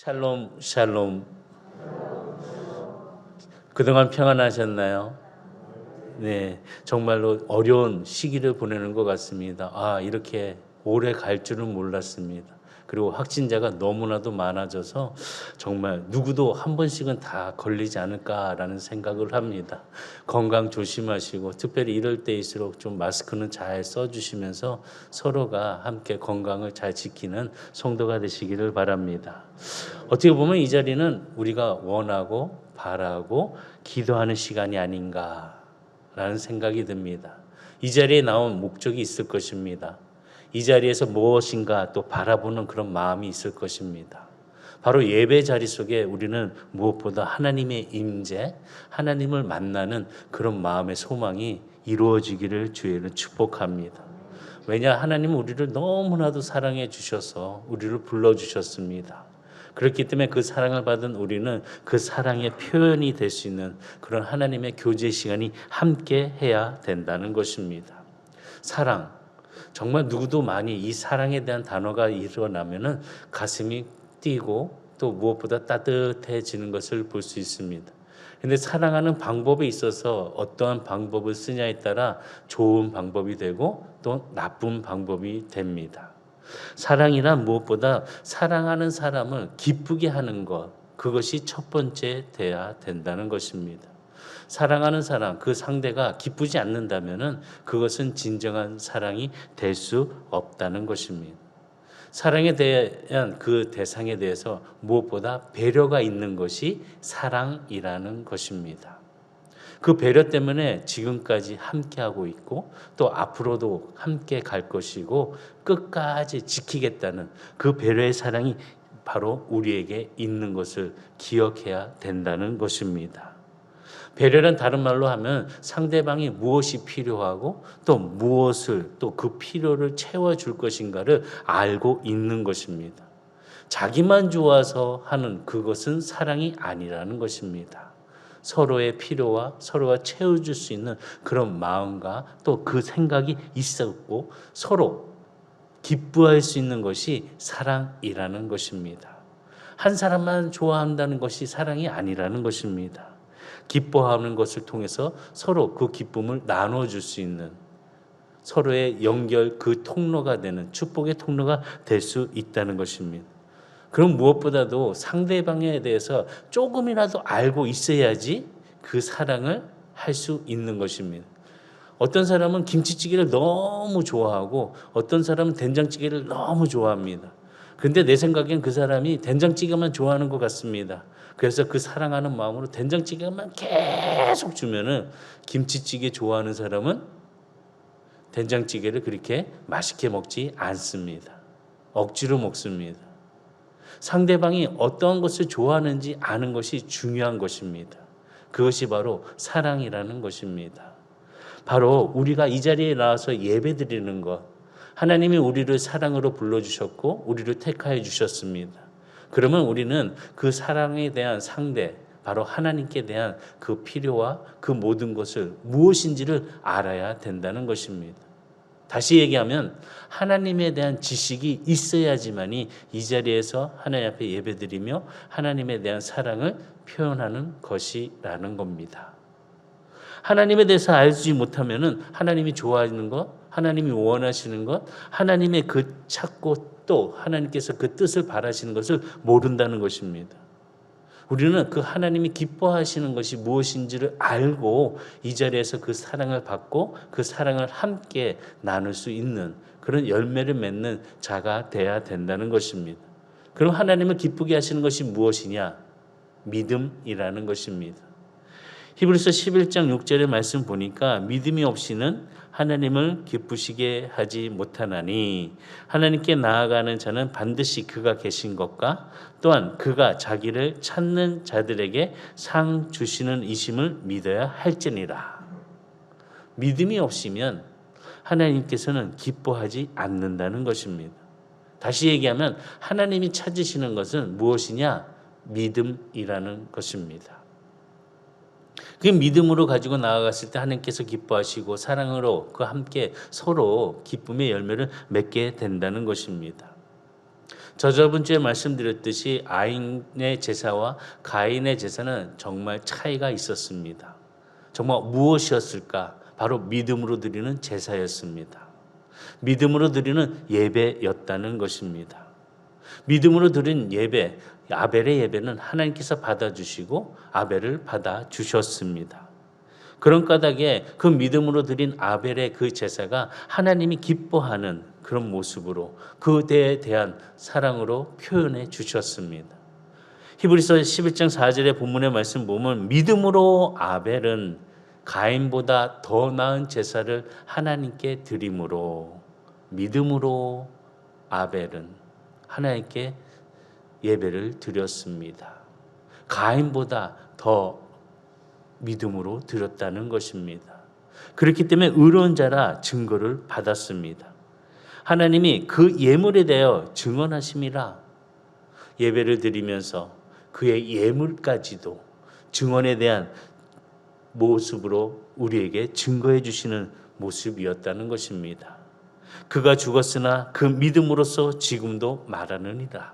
샬롬, 샬롬. 그동안 평안하셨나요? 네, 정말로 어려운 시기를 보내는 것 같습니다. 이렇게 오래 갈 줄은 몰랐습니다. 그리고 확진자가 너무나도 많아져서 정말 누구도 한 번씩은 다 걸리지 않을까라는 생각을 합니다. 건강 조심하시고 특별히 이럴 때일수록 좀 마스크는 잘 써주시면서 서로가 함께 건강을 잘 지키는 성도가 되시기를 바랍니다. 어떻게 보면 이 자리는 우리가 원하고 바라고 기도하는 시간이 아닌가라는 생각이 듭니다. 이 자리에 나온 목적이 있을 것입니다. 이 자리에서 무엇인가 또 바라보는 그런 마음이 있을 것입니다. 바로 예배 자리 속에 우리는 무엇보다 하나님의 임재, 하나님을 만나는 그런 마음의 소망이 이루어지기를 주의는 축복합니다. 왜냐, 하나님은 우리를 너무나도 사랑해 주셔서 우리를 불러주셨습니다. 그렇기 때문에 그 사랑을 받은 우리는 그 사랑의 표현이 될 수 있는 그런 하나님의 교제 시간이 함께 해야 된다는 것입니다. 사랑, 정말 누구도 많이 이 사랑에 대한 단어가 일어나면은 가슴이 뛰고 또 무엇보다 따뜻해지는 것을 볼 수 있습니다. 근데 사랑하는 방법에 있어서 어떠한 방법을 쓰냐에 따라 좋은 방법이 되고 또 나쁜 방법이 됩니다. 사랑이란 무엇보다 사랑하는 사람을 기쁘게 하는 것, 그것이 첫 번째 돼야 된다는 것입니다. 사랑하는 사람, 그 상대가 기쁘지 않는다면은 그것은 진정한 사랑이 될 수 없다는 것입니다. 사랑에 대한 그 대상에 대해서 무엇보다 배려가 있는 것이 사랑이라는 것입니다. 그 배려 때문에 지금까지 함께하고 있고 또 앞으로도 함께 갈 것이고 끝까지 지키겠다는 그 배려의 사랑이 바로 우리에게 있는 것을 기억해야 된다는 것입니다. 배려는 다른 말로 하면 상대방이 무엇이 필요하고 또 무엇을 또 그 필요를 채워줄 것인가를 알고 있는 것입니다. 자기만 좋아서 하는 그것은 사랑이 아니라는 것입니다. 서로의 필요와 서로가 채워줄 수 있는 그런 마음과 또 그 생각이 있었고 서로 기뻐할 수 있는 것이 사랑이라는 것입니다. 한 사람만 좋아한다는 것이 사랑이 아니라는 것입니다. 기뻐하는 것을 통해서 서로 그 기쁨을 나눠줄 수 있는 서로의 연결 그 통로가 되는 축복의 통로가 될 수 있다는 것입니다. 그럼 무엇보다도 상대방에 대해서 조금이라도 알고 있어야지 그 사랑을 할 수 있는 것입니다. 어떤 사람은 김치찌개를 너무 좋아하고 어떤 사람은 된장찌개를 너무 좋아합니다. 근데 내 생각엔 그 사람이 된장찌개만 좋아하는 것 같습니다. 그래서 그 사랑하는 마음으로 된장찌개만 계속 주면은 김치찌개 좋아하는 사람은 된장찌개를 그렇게 맛있게 먹지 않습니다. 억지로 먹습니다. 상대방이 어떠한 것을 좋아하는지 아는 것이 중요한 것입니다. 그것이 바로 사랑이라는 것입니다. 바로 우리가 이 자리에 나와서 예배드리는 것, 하나님이 우리를 사랑으로 불러주셨고 우리를 택하여 주셨습니다. 그러면 우리는 그 사랑에 대한 상대, 바로 하나님께 대한 그 필요와 그 모든 것을 무엇인지를 알아야 된다는 것입니다. 다시 얘기하면 하나님에 대한 지식이 있어야지만이 이 자리에서 하나님 앞에 예배드리며 하나님에 대한 사랑을 표현하는 것이라는 겁니다. 하나님에 대해서 알지 못하면은 하나님이 좋아하는 것, 하나님이 원하시는 것, 하나님의 그 찾고 또 하나님께서 그 뜻을 바라시는 것을 모른다는 것입니다. 우리는 그 하나님이 기뻐하시는 것이 무엇인지를 알고 이 자리에서 그 사랑을 받고 그 사랑을 함께 나눌 수 있는 그런 열매를 맺는 자가 돼야 된다는 것입니다. 그럼 하나님을 기쁘게 하시는 것이 무엇이냐? 믿음이라는 것입니다. 히브리서 11장 6절의 말씀 보니까 믿음이 없이는 하나님을 기쁘시게 하지 못하나니 하나님께 나아가는 자는 반드시 그가 계신 것과 또한 그가 자기를 찾는 자들에게 상 주시는 이심을 믿어야 할지니라. 믿음이 없으면 하나님께서는 기뻐하지 않는다는 것입니다. 다시 얘기하면 하나님이 찾으시는 것은 무엇이냐? 믿음이라는 것입니다. 그 믿음으로 가지고 나아갔을 때 하나님께서 기뻐하시고 사랑으로 그 함께 서로 기쁨의 열매를 맺게 된다는 것입니다. 저번 주에 말씀드렸듯이 아인의 제사와 가인의 제사는 정말 차이가 있었습니다. 정말 무엇이었을까? 바로 믿음으로 드리는 제사였습니다. 믿음으로 드리는 예배였다는 것입니다. 믿음으로 드린 예배, 아벨의 예배는 하나님께서 받아주시고 아벨을 받아주셨습니다. 그런 까닭에 그 믿음으로 드린 아벨의 그 제사가 하나님이 기뻐하는 그런 모습으로 그대에 대한 사랑으로 표현해 주셨습니다. 히브리서 11장 4절의 본문의 말씀 보면 믿음으로 아벨은 가인보다 더 나은 제사를 하나님께 드림으로 믿음으로 아벨은 하나님께 예배를 드렸습니다. 가인보다 더 믿음으로 드렸다는 것입니다. 그렇기 때문에 의로운 자라 증거를 받았습니다. 하나님이 그 예물에 대하여 증언하심이라 예배를 드리면서 그의 예물까지도 증언에 대한 모습으로 우리에게 증거해 주시는 모습이었다는 것입니다. 그가 죽었으나 그 믿음으로써 지금도 말하느니라.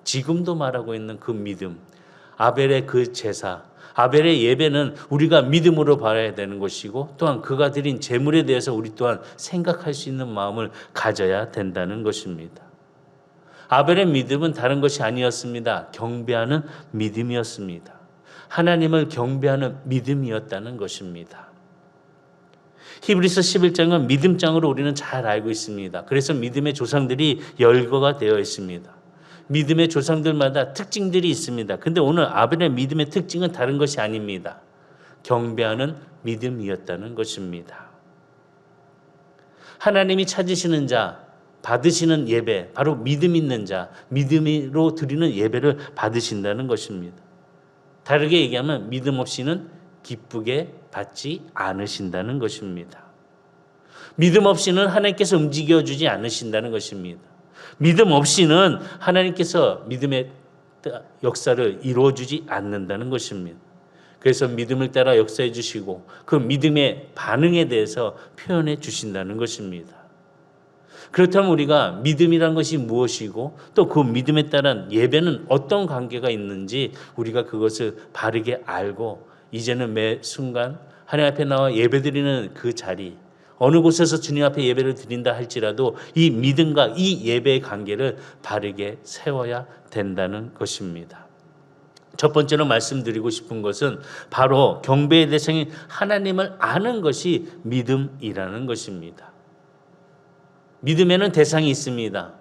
지금도 말하고 있는 그 믿음, 아벨의 그 제사, 아벨의 예배는 우리가 믿음으로 바라야 되는 것이고 또한 그가 드린 제물에 대해서 우리 또한 생각할 수 있는 마음을 가져야 된다는 것입니다. 아벨의 믿음은 다른 것이 아니었습니다. 경배하는 믿음이었습니다. 하나님을 경배하는 믿음이었다는 것입니다. 히브리서 11장은 믿음장으로 우리는 잘 알고 있습니다. 그래서 믿음의 조상들이 열거가 되어 있습니다. 믿음의 조상들마다 특징들이 있습니다. 근데 오늘 아벨의 믿음의 특징은 다른 것이 아닙니다. 경배하는 믿음이었다는 것입니다. 하나님이 찾으시는 자, 받으시는 예배, 바로 믿음 있는 자, 믿음으로 드리는 예배를 받으신다는 것입니다. 다르게 얘기하면 믿음 없이는 기쁘게 받지 않으신다는 것입니다. 믿음 없이는 하나님께서 움직여주지 않으신다는 것입니다. 믿음 없이는 하나님께서 믿음의 역사를 이루어주지 않는다는 것입니다. 그래서 믿음을 따라 역사해 주시고 그 믿음의 반응에 대해서 표현해 주신다는 것입니다. 그렇다면 우리가 믿음이란 것이 무엇이고 또 그 믿음에 따른 예배는 어떤 관계가 있는지 우리가 그것을 바르게 알고 이제는 매 순간 하나님 앞에 나와 예배드리는 그 자리, 어느 곳에서 주님 앞에 예배를 드린다 할지라도 이 믿음과 이 예배의 관계를 바르게 세워야 된다는 것입니다. 첫 번째로 말씀드리고 싶은 것은 바로 경배의 대상인 하나님을 아는 것이 믿음이라는 것입니다. 믿음에는 대상이 있습니다.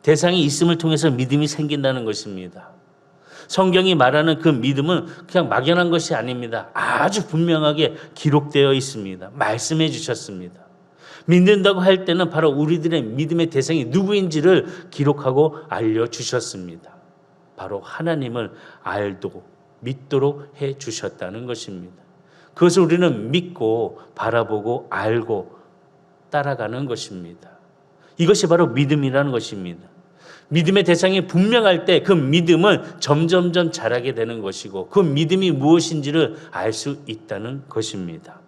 대상이 있음을 통해서 믿음이 생긴다는 것입니다. 성경이 말하는 그 믿음은 그냥 막연한 것이 아닙니다. 아주 분명하게 기록되어 있습니다. 말씀해 주셨습니다. 믿는다고 할 때는 바로 우리들의 믿음의 대상이 누구인지를 기록하고 알려주셨습니다. 바로 하나님을 알고 믿도록 해 주셨다는 것입니다. 그것을 우리는 믿고 바라보고 알고 따라가는 것입니다. 이것이 바로 믿음이라는 것입니다. 믿음의 대상이 분명할 때 그 믿음은 점점점 자라게 되는 것이고 그 믿음이 무엇인지를 알 수 있다는 것입니다.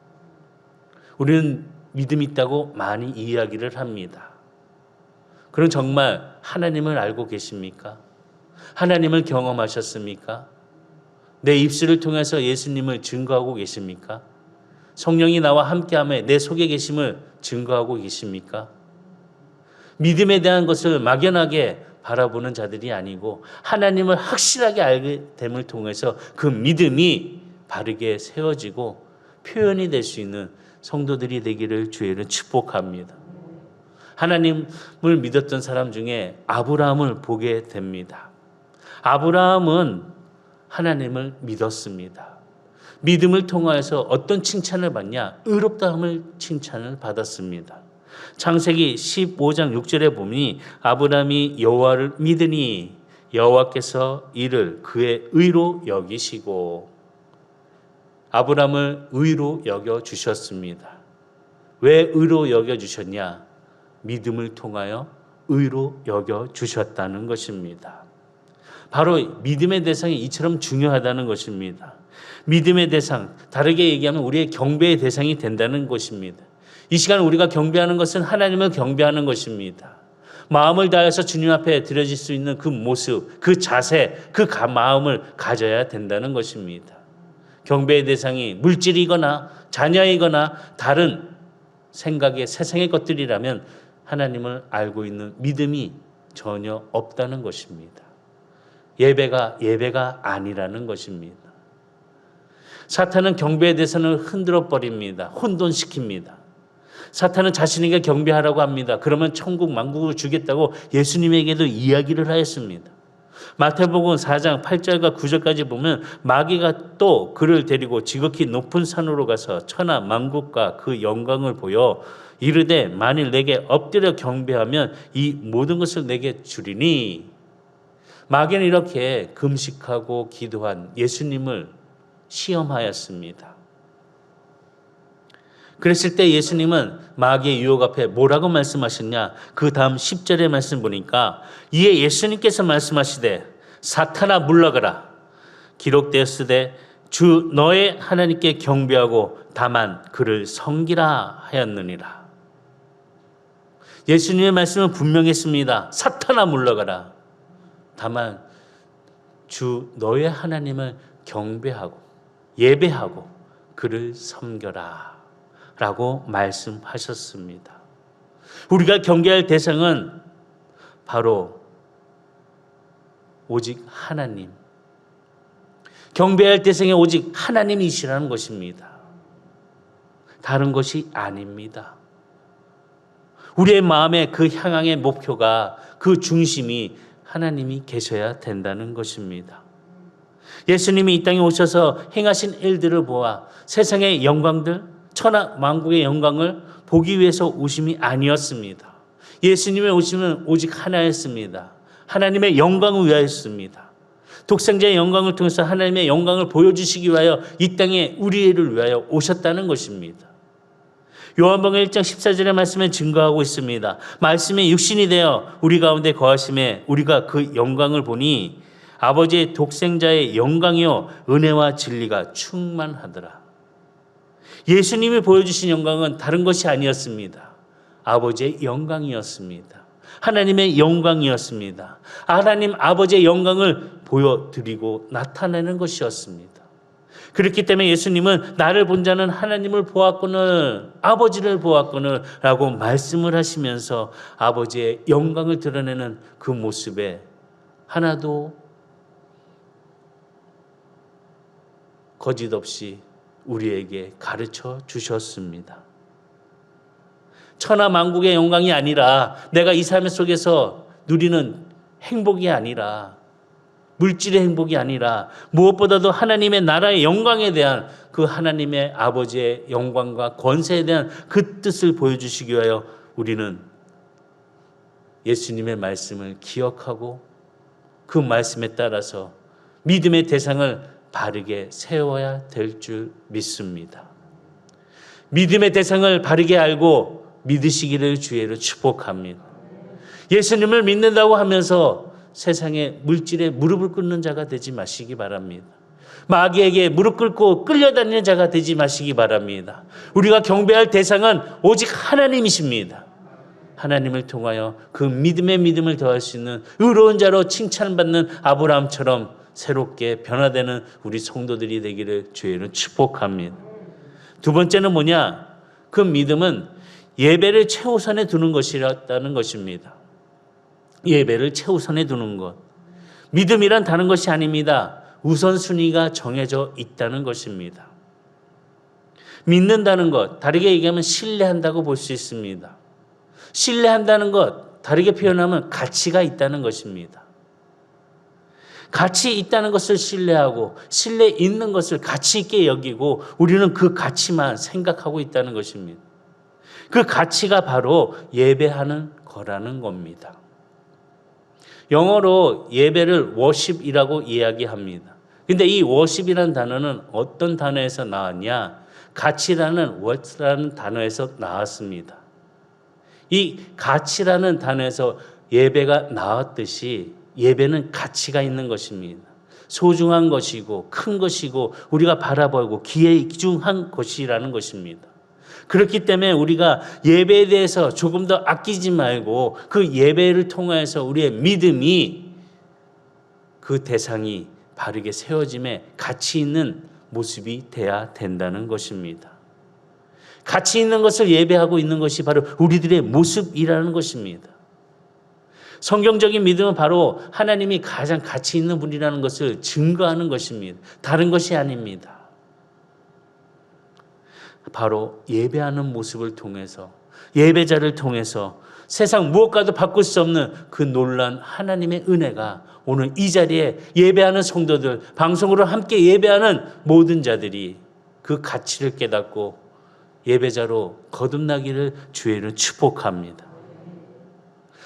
우리는 믿음이 있다고 많이 이야기를 합니다. 그럼 정말 하나님을 알고 계십니까? 하나님을 경험하셨습니까? 내 입술을 통해서 예수님을 증거하고 계십니까? 성령이 나와 함께함에 내 속에 계심을 증거하고 계십니까? 믿음에 대한 것을 막연하게 바라보는 자들이 아니고 하나님을 확실하게 알게 됨을 통해서 그 믿음이 바르게 세워지고 표현이 될 수 있는 성도들이 되기를 주의를 축복합니다. 하나님을 믿었던 사람 중에 아브라함을 보게 됩니다. 아브라함은 하나님을 믿었습니다. 믿음을 통하여서 어떤 칭찬을 받냐? 의롭다함을 칭찬을 받았습니다. 창세기 15장 6절에 보니 아브라함이 여호와를 믿으니 여호와께서 이를 그의 의로 여기시고 아브라함을 의로 여겨 주셨습니다. 왜 의로 여겨 주셨냐? 믿음을 통하여 의로 여겨 주셨다는 것입니다. 바로 믿음의 대상이 이처럼 중요하다는 것입니다. 믿음의 대상, 다르게 얘기하면 우리의 경배의 대상이 된다는 것입니다. 이 시간 우리가 경배하는 것은 하나님을 경배하는 것입니다. 마음을 다해서 주님 앞에 드려질 수 있는 그 모습, 그 자세, 그 마음을 가져야 된다는 것입니다. 경배의 대상이 물질이거나 자녀이거나 다른 생각의 세상의 것들이라면 하나님을 알고 있는 믿음이 전혀 없다는 것입니다. 예배가 아니라는 것입니다. 사탄은 경배의 대상을 흔들어 버립니다. 혼돈시킵니다. 사탄은 자신에게 경배하라고 합니다. 그러면 천국 만국을 주겠다고 예수님에게도 이야기를 하였습니다. 마태복음 4장 8절과 9절까지 보면 마귀가 또 그를 데리고 지극히 높은 산으로 가서 천하 만국과 그 영광을 보여 이르되 만일 내게 엎드려 경배하면 이 모든 것을 내게 주리니. 마귀는 이렇게 금식하고 기도한 예수님을 시험하였습니다. 그랬을 때 예수님은 마귀의 유혹 앞에 뭐라고 말씀하셨냐? 그 다음 10절의 말씀 보니까 이에 예수님께서 말씀하시되 사탄아 물러가라. 기록되었으되 주 너의 하나님께 경배하고 다만 그를 섬기라 하였느니라. 예수님의 말씀은 분명했습니다. 사탄아 물러가라. 다만 주 너의 하나님을 경배하고 예배하고 그를 섬겨라 라고 말씀하셨습니다. 우리가 경배할 대상은 바로 오직 하나님, 경배할 대상이 오직 하나님이시라는 것입니다. 다른 것이 아닙니다. 우리의 마음의 그 향앙의 목표가, 그 중심이 하나님이 계셔야 된다는 것입니다. 예수님이 이 땅에 오셔서 행하신 일들을 보아 세상의 영광들, 천하 만국의 영광을 보기 위해서 오심이 아니었습니다. 예수님의 오심은 오직 하나였습니다. 하나님의 영광을 위하였습니다. 독생자의 영광을 통해서 하나님의 영광을 보여주시기 위하여 이 땅에 우리를 위하여 오셨다는 것입니다. 요한복음 1장 14절의 말씀에 증거하고 있습니다. 말씀이 육신이 되어 우리 가운데 거하심에 우리가 그 영광을 보니 아버지의 독생자의 영광이요 은혜와 진리가 충만하더라. 예수님이 보여주신 영광은 다른 것이 아니었습니다. 아버지의 영광이었습니다. 하나님의 영광이었습니다. 하나님 아버지의 영광을 보여드리고 나타내는 것이었습니다. 그렇기 때문에 예수님은 나를 본 자는 하나님을 보았거늘 아버지를 보았거늘 라고 말씀을 하시면서 아버지의 영광을 드러내는 그 모습에 하나도 거짓 없이 우리에게 가르쳐 주셨습니다. 천하 만국의 영광이 아니라 내가 이 삶 속에서 누리는 행복이 아니라 물질의 행복이 아니라 무엇보다도 하나님의 나라의 영광에 대한 그 하나님의 아버지의 영광과 권세에 대한 그 뜻을 보여주시기 위하여 우리는 예수님의 말씀을 기억하고 그 말씀에 따라서 믿음의 대상을 바르게 세워야 될 줄 믿습니다. 믿음의 대상을 바르게 알고 믿으시기를 주의로 축복합니다. 예수님을 믿는다고 하면서 세상의 물질에 무릎을 꿇는 자가 되지 마시기 바랍니다. 마귀에게 무릎 꿇고 끌려다니는 자가 되지 마시기 바랍니다. 우리가 경배할 대상은 오직 하나님이십니다. 하나님을 통하여 그 믿음의 믿음을 더할 수 있는 의로운 자로 칭찬받는 아브라함처럼 새롭게 변화되는 우리 성도들이 되기를 주의로 축복합니다. 두 번째는 뭐냐? 그 믿음은 예배를 최우선에 두는 것이라는 것입니다. 예배를 최우선에 두는 것. 믿음이란 다른 것이 아닙니다. 우선순위가 정해져 있다는 것입니다. 믿는다는 것, 다르게 얘기하면 신뢰한다고 볼 수 있습니다. 신뢰한다는 것, 다르게 표현하면 가치가 있다는 것입니다. 가치 있다는 것을 신뢰하고 신뢰 있는 것을 가치 있게 여기고 우리는 그 가치만 생각하고 있다는 것입니다. 그 가치가 바로 예배하는 거라는 겁니다. 영어로 예배를 worship이라고 이야기합니다. 근데 이 worship이라는 단어는 어떤 단어에서 나왔냐? 가치라는 what라는 단어에서 나왔습니다. 이 가치라는 단어에서 예배가 나왔듯이 예배는 가치가 있는 것입니다. 소중한 것이고 큰 것이고 우리가 바라보고 귀중한 것이라는 것입니다. 그렇기 때문에 우리가 예배에 대해서 조금 더 아끼지 말고 그 예배를 통해서 우리의 믿음이 그 대상이 바르게 세워짐에 가치 있는 모습이 돼야 된다는 것입니다. 가치 있는 것을 예배하고 있는 것이 바로 우리들의 모습이라는 것입니다. 성경적인 믿음은 바로 하나님이 가장 가치 있는 분이라는 것을 증거하는 것입니다. 다른 것이 아닙니다. 바로 예배하는 모습을 통해서, 예배자를 통해서 세상 무엇과도 바꿀 수 없는 그 놀라운 하나님의 은혜가 오늘 이 자리에 예배하는 성도들, 방송으로 함께 예배하는 모든 자들이 그 가치를 깨닫고 예배자로 거듭나기를 주의를 축복합니다.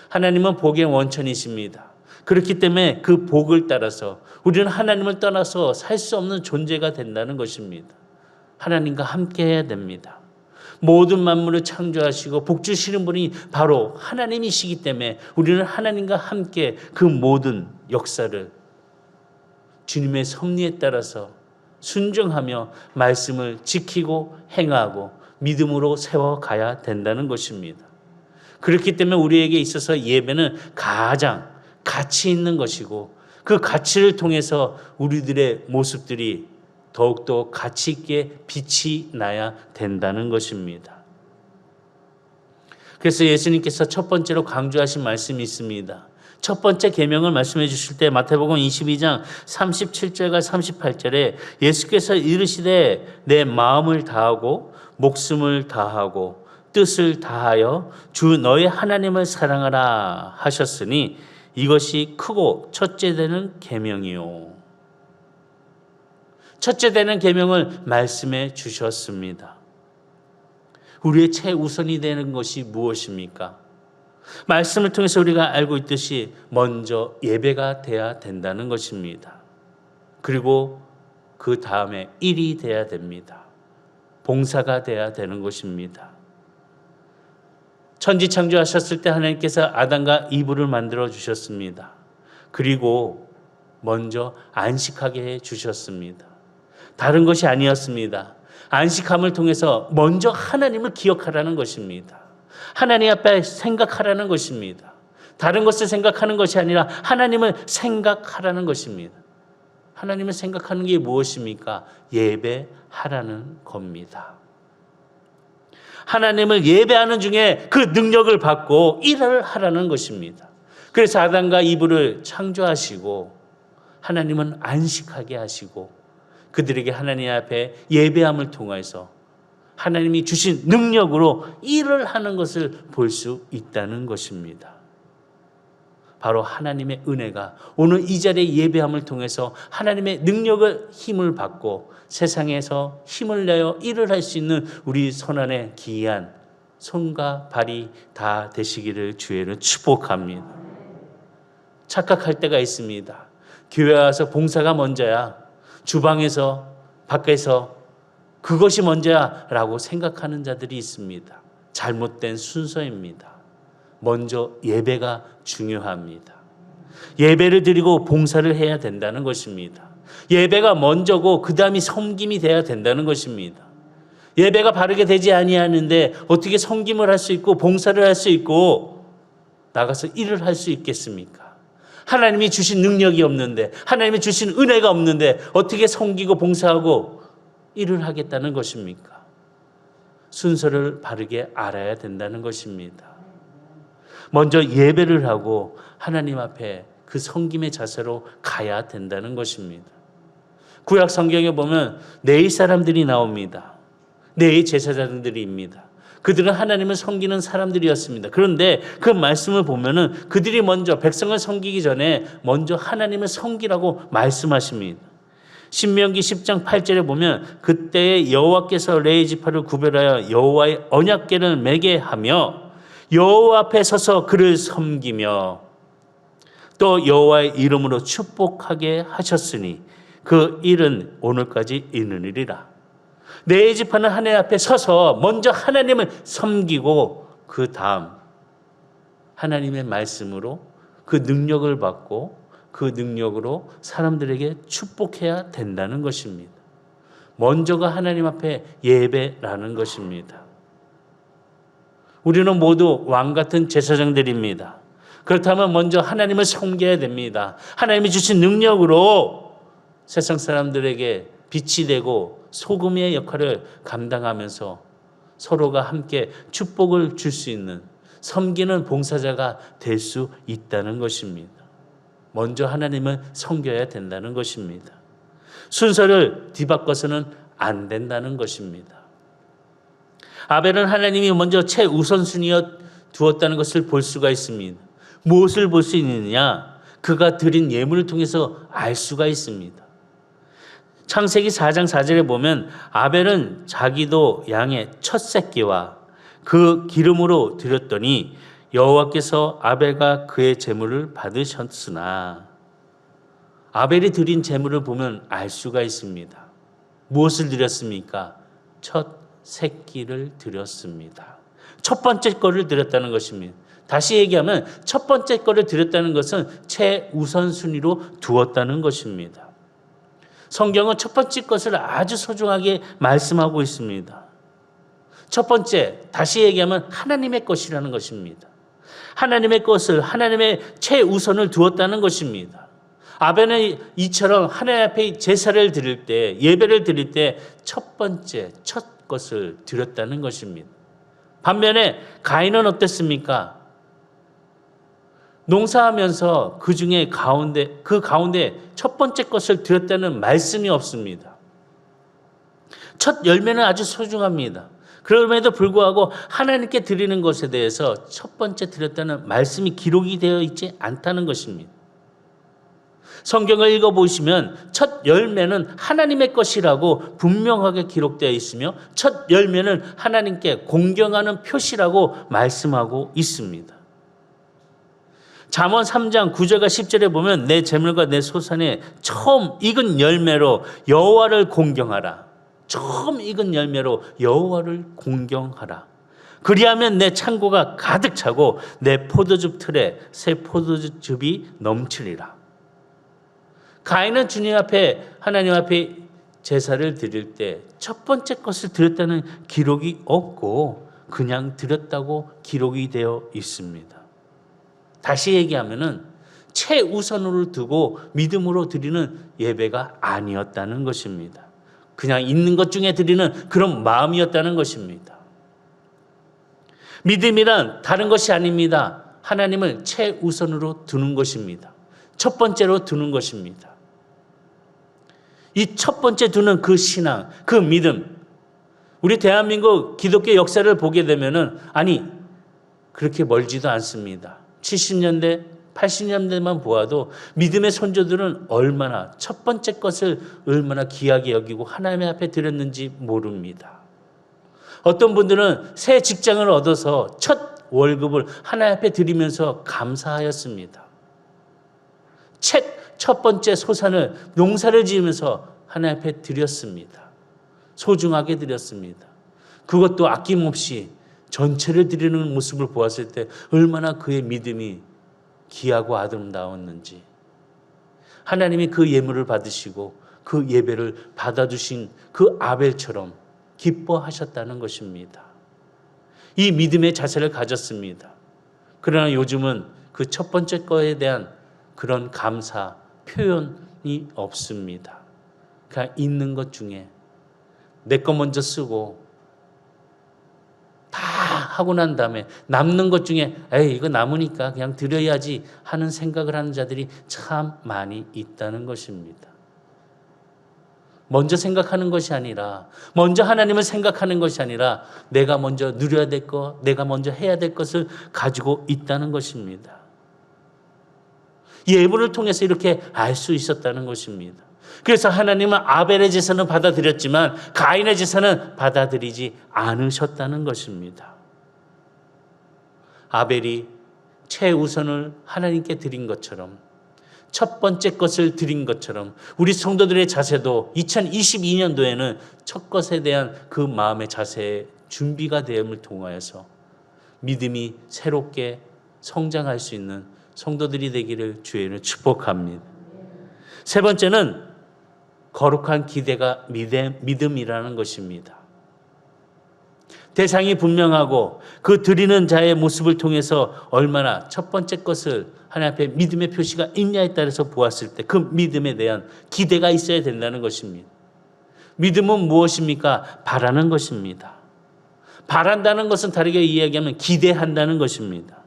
하나님은 복의 원천이십니다. 그렇기 때문에 그 복을 따라서 우리는 하나님을 떠나서 살 수 없는 존재가 된다는 것입니다. 하나님과 함께 해야 됩니다. 모든 만물을 창조하시고 복 주시는 분이 바로 하나님이시기 때문에 우리는 하나님과 함께 그 모든 역사를 주님의 섭리에 따라서 순종하며 말씀을 지키고 행하고 믿음으로 세워가야 된다는 것입니다. 그렇기 때문에 우리에게 있어서 예배는 가장 가치 있는 것이고 그 가치를 통해서 우리들의 모습들이 더욱더 가치 있게 빛이 나야 된다는 것입니다. 그래서 예수님께서 첫 번째로 강조하신 말씀이 있습니다. 첫 번째 계명을 말씀해 주실 때 마태복음 22장 37절과 38절에 예수께서 이르시되 내 마음을 다하고 목숨을 다하고 뜻을 다하여 주 너의 하나님을 사랑하라 하셨으니 이것이 크고 첫째 되는 계명이요. 첫째 되는 계명을 말씀해 주셨습니다. 우리의 최우선이 되는 것이 무엇입니까? 말씀을 통해서 우리가 알고 있듯이 먼저 예배가 돼야 된다는 것입니다. 그리고 그 다음에 일이 돼야 됩니다. 봉사가 돼야 되는 것입니다. 천지 창조하셨을 때 하나님께서 아담과 이브를 만들어 주셨습니다. 그리고 먼저 안식하게 해 주셨습니다. 다른 것이 아니었습니다. 안식함을 통해서 먼저 하나님을 기억하라는 것입니다. 하나님 앞에 생각하라는 것입니다. 다른 것을 생각하는 것이 아니라 하나님을 생각하라는 것입니다. 하나님을 생각하는 게 무엇입니까? 예배하라는 겁니다. 하나님을 예배하는 중에 그 능력을 받고 일을 하라는 것입니다. 그래서 아담과 이브를 창조하시고 하나님은 안식하게 하시고 그들에게 하나님 앞에 예배함을 통해서 하나님이 주신 능력으로 일을 하는 것을 볼 수 있다는 것입니다. 바로 하나님의 은혜가 오늘 이 자리에 예배함을 통해서 하나님의 능력을 힘을 받고 세상에서 힘을 내어 일을 할 수 있는 우리 손안에 기이한 손과 발이 다 되시기를 주의를 축복합니다. 착각할 때가 있습니다. 교회 와서 봉사가 먼저야, 주방에서 밖에서 그것이 먼저야 라고 생각하는 자들이 있습니다. 잘못된 순서입니다. 먼저 예배가 중요합니다. 예배를 드리고 봉사를 해야 된다는 것입니다. 예배가 먼저고 그 다음이 섬김이 돼야 된다는 것입니다. 예배가 바르게 되지 아니하는데 어떻게 섬김을 할 수 있고 봉사를 할 수 있고 나가서 일을 할 수 있겠습니까? 하나님이 주신 능력이 없는데, 하나님이 주신 은혜가 없는데 어떻게 섬기고 봉사하고 일을 하겠다는 것입니까? 순서를 바르게 알아야 된다는 것입니다. 먼저 예배를 하고 하나님 앞에 그 섬김의 자세로 가야 된다는 것입니다. 구약 성경에 보면 네이 사람들이 나옵니다. 네이 제사장들입니다. 그들은 하나님을 섬기는 사람들이었습니다. 그런데 그 말씀을 보면은 그들이 먼저 백성을 섬기기 전에 먼저 하나님을 섬기라고 말씀하십니다. 신명기 10장 8절에 보면 그때에 여호와께서 레위 지파를 구별하여 여호와의 언약궤를 매게 하며 여호와 앞에 서서 그를 섬기며 또 여호와의 이름으로 축복하게 하셨으니 그 일은 오늘까지 이르느니라. 레위 지파는 하나님 앞에 서서 먼저 하나님을 섬기고 그 다음 하나님의 말씀으로 그 능력을 받고 그 능력으로 사람들에게 축복해야 된다는 것입니다. 먼저가 하나님 앞에 예배라는 것입니다. 우리는 모두 왕 같은 제사장들입니다. 그렇다면 먼저 하나님을 섬겨야 됩니다. 하나님이 주신 능력으로 세상 사람들에게 빛이 되고 소금의 역할을 감당하면서 서로가 함께 축복을 줄 수 있는 섬기는 봉사자가 될 수 있다는 것입니다. 먼저 하나님을 섬겨야 된다는 것입니다. 순서를 뒤바꿔서는 안 된다는 것입니다. 아벨은 하나님이 먼저 최우선순위에 두었다는 것을 볼 수가 있습니다. 무엇을 볼 수 있느냐? 그가 드린 예물을 통해서 알 수가 있습니다. 창세기 4장 4절에 보면 아벨은 자기도 양의 첫 새끼와 그 기름으로 드렸더니 여호와께서 아벨과 그의 제물을 받으셨으나, 아벨이 드린 제물을 보면 알 수가 있습니다. 무엇을 드렸습니까? 첫 새끼를 드렸습니다. 첫 번째 거를 드렸다는 것입니다. 다시 얘기하면 첫 번째 거를 드렸다는 것은 최우선순위로 두었다는 것입니다. 성경은 첫 번째 것을 아주 소중하게 말씀하고 있습니다. 첫 번째, 다시 얘기하면 하나님의 것이라는 것입니다. 하나님의 것을, 하나님의 최우선을 두었다는 것입니다. 아벨은 이처럼 하나님 앞에 제사를 드릴 때, 예배를 드릴 때 첫 번째, 첫 것을 드렸다는 것입니다. 반면에 가인은 어땠습니까? 농사하면서 그 가운데 첫 번째 것을 드렸다는 말씀이 없습니다. 첫 열매는 아주 소중합니다. 그럼에도 불구하고 하나님께 드리는 것에 대해서 첫 번째 드렸다는 말씀이 기록이 되어 있지 않다는 것입니다. 성경을 읽어보시면 첫 열매는 하나님의 것이라고 분명하게 기록되어 있으며 첫 열매는 하나님께 공경하는 표시라고 말씀하고 있습니다. 잠언 3장 9절과 10절에 보면 내 재물과 내 소산에 처음 익은 열매로 여호와를 공경하라. 처음 익은 열매로 여호와를 공경하라. 그리하면 내 창고가 가득 차고 내 포도즙 틀에 새 포도즙이 넘치리라. 가인은 주님 앞에, 하나님 앞에 제사를 드릴 때 첫 번째 것을 드렸다는 기록이 없고 그냥 드렸다고 기록이 되어 있습니다. 다시 얘기하면은 최우선으로 두고 믿음으로 드리는 예배가 아니었다는 것입니다. 그냥 있는 것 중에 드리는 그런 마음이었다는 것입니다. 믿음이란 다른 것이 아닙니다. 하나님을 최우선으로 두는 것입니다. 첫 번째로 두는 것입니다. 이 첫 번째 두는 그 신앙, 그 믿음, 우리 대한민국 기독교 역사를 보게 되면은 그렇게 멀지도 않습니다. 70년대, 80년대만 보아도 믿음의 선조들은 얼마나 첫 번째 것을 얼마나 귀하게 여기고 하나님 앞에 드렸는지 모릅니다. 어떤 분들은 새 직장을 얻어서 첫 월급을 하나님 앞에 드리면서 감사하였습니다. 첫 번째 소산을, 농사를 지으면서 하나님 앞에 드렸습니다. 소중하게 드렸습니다. 그것도 아낌없이 전체를 드리는 모습을 보았을 때 얼마나 그의 믿음이 귀하고 아름다웠는지, 하나님이 그 예물을 받으시고 그 예배를 받아주신 그 아벨처럼 기뻐하셨다는 것입니다. 이 믿음의 자세를 가졌습니다. 그러나 요즘은 그 첫 번째 거에 대한 그런 감사 표현이 없습니다. 그냥 있는 것 중에 내 거 먼저 쓰고 다 하고 난 다음에 남는 것 중에 이거 남으니까 그냥 드려야지 하는 생각을 하는 자들이 참 많이 있다는 것입니다. 먼저 생각하는 것이 아니라, 먼저 하나님을 생각하는 것이 아니라 내가 먼저 누려야 될 것, 내가 먼저 해야 될 것을 가지고 있다는 것입니다. 예물을 통해서 이렇게 알 수 있었다는 것입니다. 그래서 하나님은 아벨의 제사는 받아들였지만 가인의 제사는 받아들이지 않으셨다는 것입니다. 아벨이 최우선을 하나님께 드린 것처럼, 첫 번째 것을 드린 것처럼 우리 성도들의 자세도 2022년도에는 첫 것에 대한 그 마음의 자세의 준비가 되음을 통하여서 믿음이 새롭게 성장할 수 있는 성도들이 되기를 주의로 축복합니다. 세 번째는 거룩한 기대가 믿음이라는 것입니다. 대상이 분명하고 그 드리는 자의 모습을 통해서 얼마나 첫 번째 것을 하나님 앞에 믿음의 표시가 있냐에 따라서 보았을 때 그 믿음에 대한 기대가 있어야 된다는 것입니다. 믿음은 무엇입니까? 바라는 것입니다. 바란다는 것은 다르게 이야기하면 기대한다는 것입니다.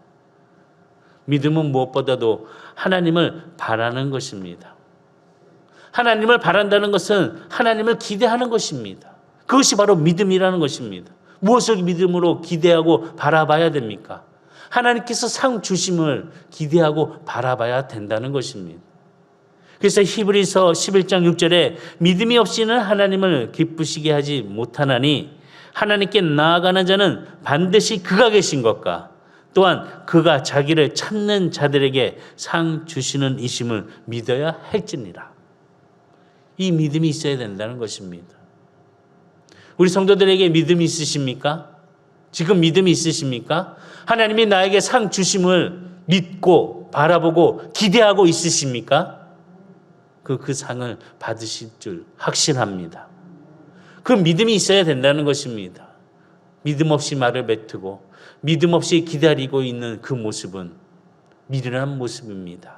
믿음은 무엇보다도 하나님을 바라는 것입니다. 하나님을 바란다는 것은 하나님을 기대하는 것입니다. 그것이 바로 믿음이라는 것입니다. 무엇을 믿음으로 기대하고 바라봐야 됩니까? 하나님께서 상 주심을 기대하고 바라봐야 된다는 것입니다. 그래서 히브리서 11장 6절에 믿음이 없이는 하나님을 기쁘시게 하지 못하나니 하나님께 나아가는 자는 반드시 그가 계신 것과 또한 그가 자기를 찾는 자들에게 상 주시는 이심을 믿어야 할지니라. 이 믿음이 있어야 된다는 것입니다. 우리 성도들에게 믿음이 있으십니까? 지금 믿음이 있으십니까? 하나님이 나에게 상 주심을 믿고 바라보고 기대하고 있으십니까? 그 상을 받으실 줄 확신합니다. 그 믿음이 있어야 된다는 것입니다. 믿음 없이 말을 뱉고 믿음 없이 기다리고 있는 그 모습은 미련한 모습입니다.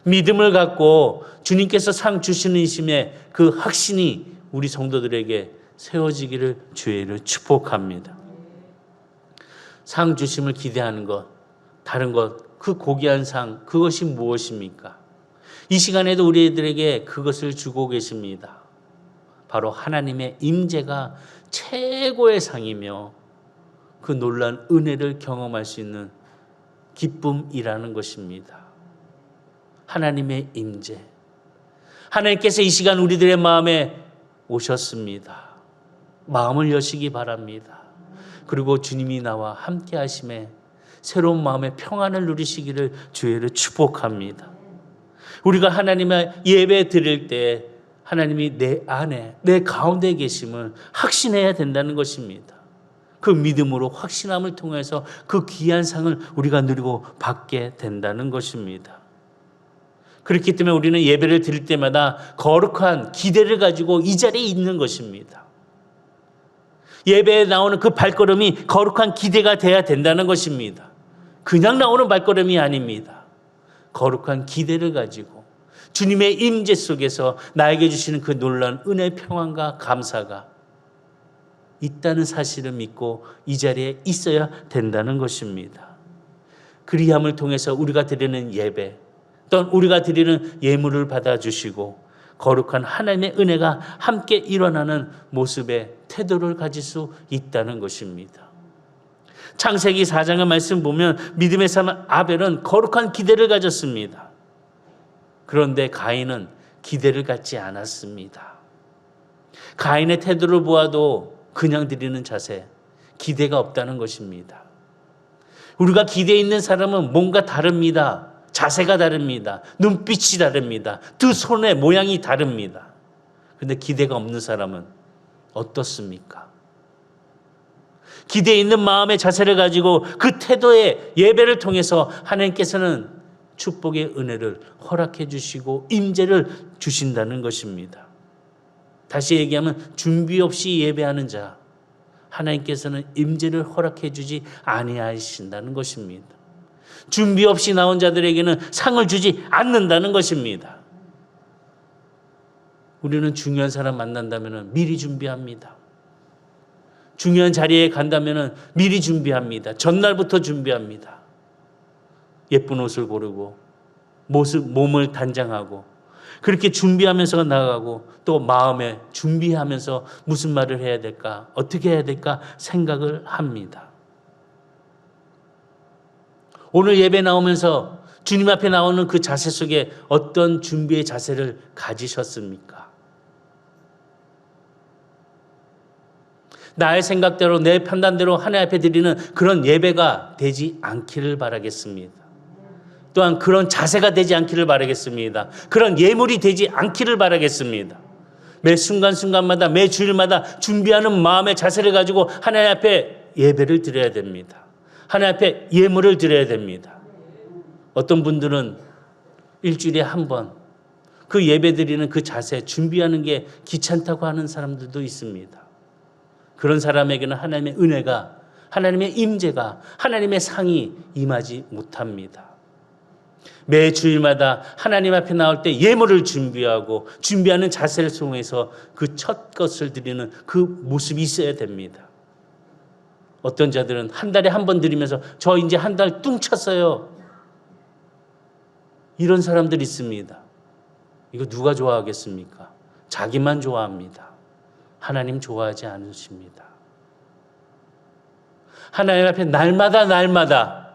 믿음을 갖고 주님께서 상 주시는 이심의 그 확신이 우리 성도들에게 세워지기를 주의를 축복합니다. 상 주심을 기대하는 것, 다른 것, 그 고귀한 상, 그것이 무엇입니까? 이 시간에도 우리들에게 그것을 주고 계십니다. 바로 하나님의 임재가 최고의 상이며 그 놀라운 은혜를 경험할 수 있는 기쁨이라는 것입니다. 하나님의 임재. 하나님께서 이 시간 우리들의 마음에 오셨습니다. 마음을 여시기 바랍니다. 그리고 주님이 나와 함께 하심에 새로운 마음의 평안을 누리시기를 주의를 축복합니다. 우리가 하나님의 예배 드릴 때 하나님이 내 안에, 내 가운데 계심을 확신해야 된다는 것입니다. 그 믿음으로 확신함을 통해서 그 귀한 상을 우리가 누리고 받게 된다는 것입니다. 그렇기 때문에 우리는 예배를 드릴 때마다 거룩한 기대를 가지고 이 자리에 있는 것입니다. 예배에 나오는 그 발걸음이 거룩한 기대가 돼야 된다는 것입니다. 그냥 나오는 발걸음이 아닙니다. 거룩한 기대를 가지고 주님의 임재 속에서 나에게 주시는 그 놀라운 은혜의 평안과 감사가 있다는 사실을 믿고 이 자리에 있어야 된다는 것입니다. 그리함을 통해서 우리가 드리는 예배, 또는 우리가 드리는 예물을 받아주시고 거룩한 하나님의 은혜가 함께 일어나는 모습의 태도를 가질 수 있다는 것입니다. 창세기 4장의 말씀 보면 믿음의 사람 아벨은 거룩한 기대를 가졌습니다. 그런데 가인은 기대를 갖지 않았습니다. 가인의 태도를 보아도 그냥 드리는 자세, 기대가 없다는 것입니다. 우리가 기대 있는 사람은 뭔가 다릅니다. 자세가 다릅니다. 눈빛이 다릅니다. 두 손의 모양이 다릅니다. 그런데 기대가 없는 사람은 어떻습니까? 기대 있는 마음의 자세를 가지고 그 태도의 예배를 통해서 하나님께서는 축복의 은혜를 허락해 주시고 임재를 주신다는 것입니다. 다시 얘기하면 준비 없이 예배하는 자, 하나님께서는 임재를 허락해 주지 아니하신다는 것입니다. 준비 없이 나온 자들에게는 상을 주지 않는다는 것입니다. 우리는 중요한 사람 만난다면 미리 준비합니다. 중요한 자리에 간다면 미리 준비합니다. 전날부터 준비합니다. 예쁜 옷을 고르고 몸을 단장하고 그렇게 준비하면서 나가고 또 마음에 준비하면서 무슨 말을 해야 될까, 어떻게 해야 될까 생각을 합니다. 오늘 예배 나오면서 주님 앞에 나오는 그 자세 속에 어떤 준비의 자세를 가지셨습니까? 나의 생각대로 내 판단대로 하나님 앞에 드리는 그런 예배가 되지 않기를 바라겠습니다. 또한 그런 자세가 되지 않기를 바라겠습니다. 그런 예물이 되지 않기를 바라겠습니다. 매 순간순간마다 매 주일마다 준비하는 마음의 자세를 가지고 하나님 앞에 예배를 드려야 됩니다. 하나님 앞에 예물을 드려야 됩니다. 어떤 분들은 일주일에 한 번 그 예배 드리는 그 자세 준비하는 게 귀찮다고 하는 사람들도 있습니다. 그런 사람에게는 하나님의 은혜가, 하나님의 임재가, 하나님의 상이 임하지 못합니다. 매 주일마다 하나님 앞에 나올 때 예물을 준비하고 준비하는 자세를 통해서 그 첫 것을 드리는 그 모습이 있어야 됩니다. 어떤 자들은 한 달에 한 번 드리면서 저 이제 한 달 뚱 쳤어요. 이런 사람들이 있습니다. 이거 누가 좋아하겠습니까? 자기만 좋아합니다. 하나님 좋아하지 않으십니다. 하나님 앞에 날마다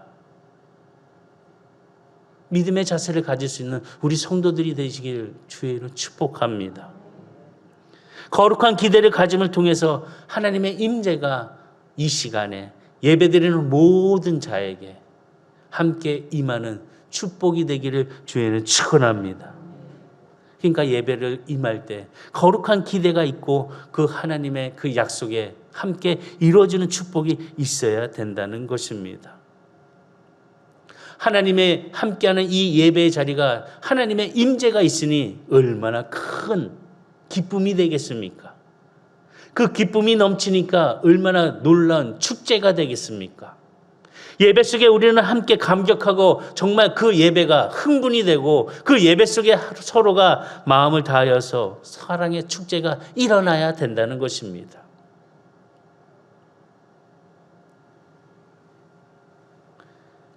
믿음의 자세를 가질 수 있는 우리 성도들이 되시길 주의 이름으로 축복합니다. 거룩한 기대를 가짐을 통해서 하나님의 임재가 이 시간에 예배드리는 모든 자에게 함께 임하는 축복이 되기를 주의는 축원합니다. 그러니까 예배를 임할 때 거룩한 기대가 있고 그 하나님의 그 약속에 함께 이루어지는 축복이 있어야 된다는 것입니다. 하나님의 함께하는 이 예배의 자리가 하나님의 임재가 있으니 얼마나 큰 기쁨이 되겠습니까? 그 기쁨이 넘치니까 얼마나 놀라운 축제가 되겠습니까? 예배 속에 우리는 함께 감격하고 정말 그 예배가 흥분이 되고 그 예배 속에 서로가 마음을 다하여서 사랑의 축제가 일어나야 된다는 것입니다.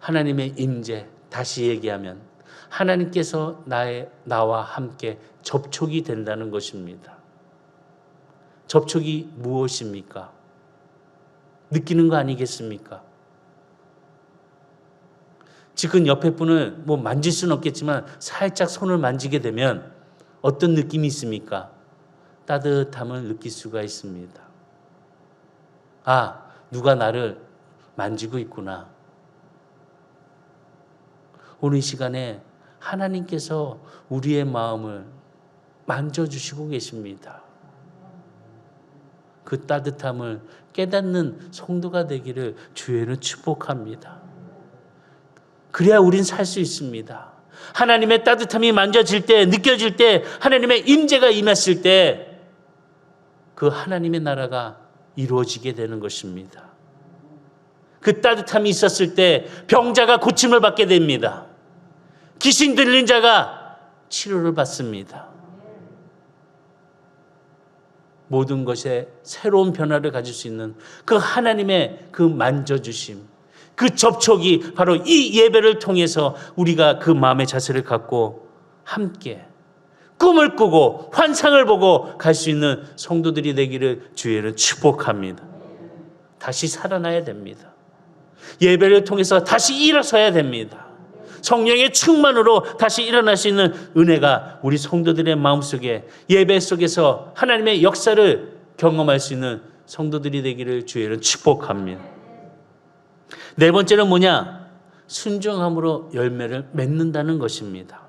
하나님의 임재, 다시 얘기하면 하나님께서 나와 함께 접촉이 된다는 것입니다. 접촉이 무엇입니까? 느끼는 거 아니겠습니까? 지금 옆에 분을 만질 수는 없겠지만 살짝 손을 만지게 되면 어떤 느낌이 있습니까? 따뜻함을 느낄 수가 있습니다. 아, 누가 나를 만지고 있구나. 오늘 시간에 하나님께서 우리의 마음을 만져주시고 계십니다. 그 따뜻함을 깨닫는 성도가 되기를 주의는 축복합니다. 그래야 우린 살 수 있습니다. 하나님의 따뜻함이 만져질 때, 느껴질 때, 하나님의 임재가 임했을 때 그 하나님의 나라가 이루어지게 되는 것입니다. 그 따뜻함이 있었을 때 병자가 고침을 받게 됩니다. 귀신 들린 자가 치료를 받습니다. 모든 것에 새로운 변화를 가질 수 있는 그 하나님의 그 만져주심, 그 접촉이 바로 이 예배를 통해서 우리가 그 마음의 자세를 갖고 함께 꿈을 꾸고 환상을 보고 갈 수 있는 성도들이 되기를 주의는 축복합니다. 다시 살아나야 됩니다. 예배를 통해서 다시 일어서야 됩니다. 성령의 충만으로 다시 일어날 수 있는 은혜가 우리 성도들의 마음속에 예배 속에서 하나님의 역사를 경험할 수 있는 성도들이 되기를 주의는 축복합니다. 네 번째는 뭐냐? 순종함으로 열매를 맺는다는 것입니다.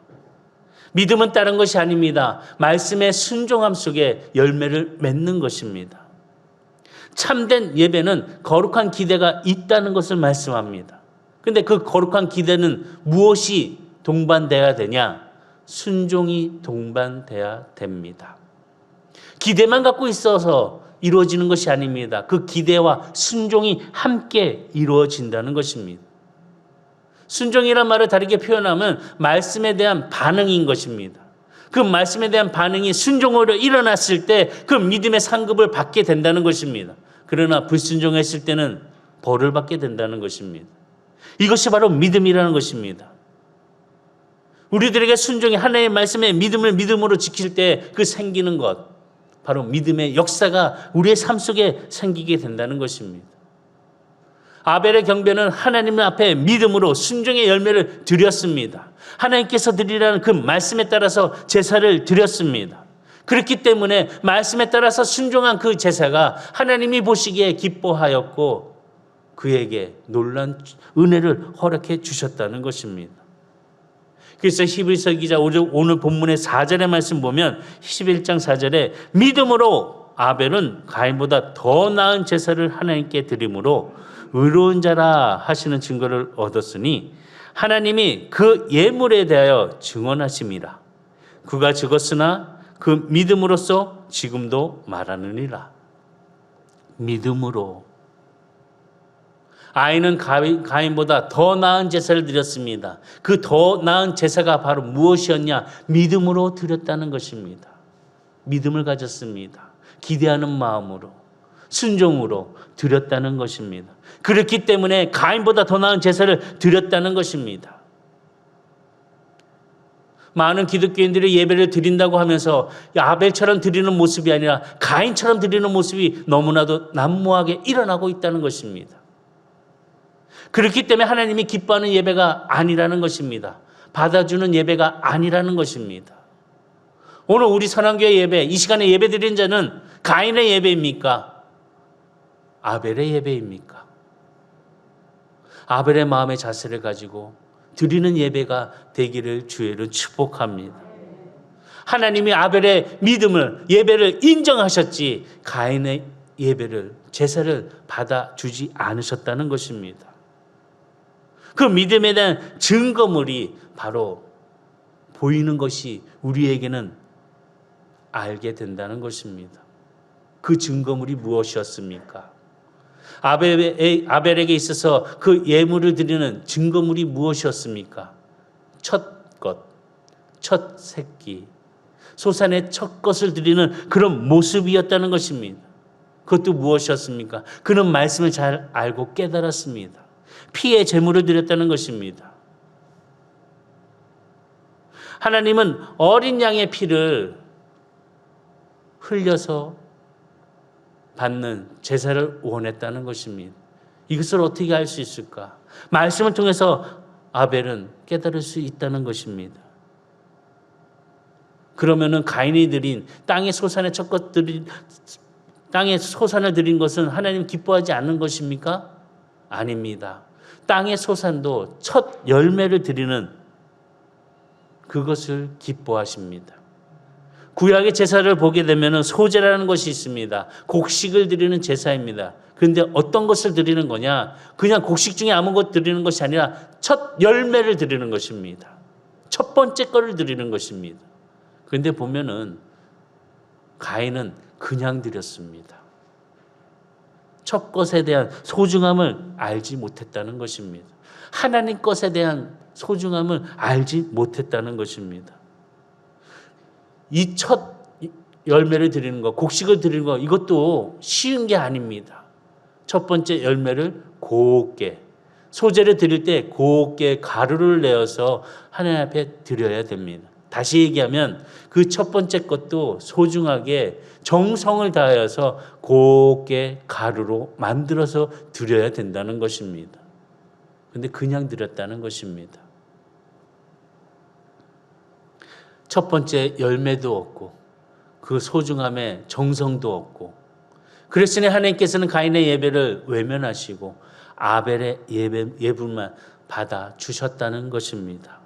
믿음은 다른 것이 아닙니다. 말씀의 순종함 속에 열매를 맺는 것입니다. 참된 예배는 거룩한 기대가 있다는 것을 말씀합니다. 그런데 그 거룩한 기대는 무엇이 동반돼야 되냐? 순종이 동반돼야 됩니다. 기대만 갖고 있어서 이루어지는 것이 아닙니다. 그 기대와 순종이 함께 이루어진다는 것입니다. 순종이란 말을 다르게 표현하면 말씀에 대한 반응인 것입니다. 그 말씀에 대한 반응이 순종으로 일어났을 때 그 믿음의 상급을 받게 된다는 것입니다. 그러나 불순종했을 때는 벌을 받게 된다는 것입니다. 이것이 바로 믿음이라는 것입니다. 우리들에게 순종이 하나님의 말씀에 믿음을 믿음으로 지킬 때 그 생기는 것, 바로 믿음의 역사가 우리의 삶 속에 생기게 된다는 것입니다. 아벨의 경배는 하나님 앞에 믿음으로 순종의 열매를 드렸습니다. 하나님께서 드리라는 그 말씀에 따라서 제사를 드렸습니다. 그렇기 때문에 말씀에 따라서 순종한 그 제사가 하나님이 보시기에 기뻐하였고 그에게 놀라운 은혜를 허락해 주셨다는 것입니다. 그래서 히브리서 기자 오늘 본문의 4절의 말씀 보면 11장 4절에 믿음으로 아벨은 가인보다 더 나은 제사를 하나님께 드림으로 의로운 자라 하시는 증거를 얻었으니 하나님이 그 예물에 대하여 증언하심이라. 그가 죽었으나 그 믿음으로써 지금도 말하느니라. 믿음으로. 아인은 가인보다 더 나은 제사를 드렸습니다. 그 더 나은 제사가 바로 무엇이었냐? 믿음으로 드렸다는 것입니다. 믿음을 가졌습니다. 기대하는 마음으로, 순종으로 드렸다는 것입니다. 그렇기 때문에 가인보다 더 나은 제사를 드렸다는 것입니다. 많은 기독교인들이 예배를 드린다고 하면서 아벨처럼 드리는 모습이 아니라 가인처럼 드리는 모습이 너무나도 난무하게 일어나고 있다는 것입니다. 그렇기 때문에 하나님이 기뻐하는 예배가 아니라는 것입니다. 받아주는 예배가 아니라는 것입니다. 오늘 우리 선한교회 예배, 이 시간에 예배 드린 자는 가인의 예배입니까? 아벨의 예배입니까? 아벨의 마음의 자세를 가지고 드리는 예배가 되기를 주의로 축복합니다. 하나님이 아벨의 믿음을, 예배를 인정하셨지 가인의 예배를, 제사를 받아주지 않으셨다는 것입니다. 그 믿음에 대한 증거물이 바로 보이는 것이 우리에게는 알게 된다는 것입니다. 그 증거물이 무엇이었습니까? 아벨에게 있어서 그 예물을 드리는 증거물이 무엇이었습니까? 첫 것, 첫 새끼, 소산의 첫 것을 드리는 그런 모습이었다는 것입니다. 그것도 무엇이었습니까? 그는 말씀을 잘 알고 깨달았습니다. 피의 제물을 드렸다는 것입니다. 하나님은 어린 양의 피를 흘려서 받는 제사를 원했다는 것입니다. 이것을 어떻게 알 수 있을까? 말씀을 통해서 아벨은 깨달을 수 있다는 것입니다. 그러면은 가인이 드린 땅의 소산의 첫 것들이, 땅의 소산을 드린 것은 하나님 기뻐하지 않는 것입니까? 아닙니다. 땅의 소산도 첫 열매를 드리는 그것을 기뻐하십니다. 구약의 제사를 보게 되면 소제라는 것이 있습니다. 곡식을 드리는 제사입니다. 그런데 어떤 것을 드리는 거냐? 그냥 곡식 중에 아무것 드리는 것이 아니라 첫 열매를 드리는 것입니다. 첫 번째 거를 드리는 것입니다. 그런데 보면은 가인은 그냥 드렸습니다. 첫 것에 대한 소중함을 알지 못했다는 것입니다. 하나님 것에 대한 소중함을 알지 못했다는 것입니다. 이 첫 열매를 드리는 것, 곡식을 드리는 것, 이것도 쉬운 게 아닙니다. 첫 번째 열매를 곱게, 소제를 드릴 때 곱게 가루를 내어서 하나님 앞에 드려야 됩니다. 다시 얘기하면 그 첫 번째 것도 소중하게 정성을 다하여서 곱게 가루로 만들어서 드려야 된다는 것입니다. 그런데 그냥 드렸다는 것입니다. 첫 번째 열매도 없고 그 소중함에 정성도 없고, 그랬으니 하나님께서는 가인의 예배를 외면하시고 아벨의 예물만 받아주셨다는 것입니다.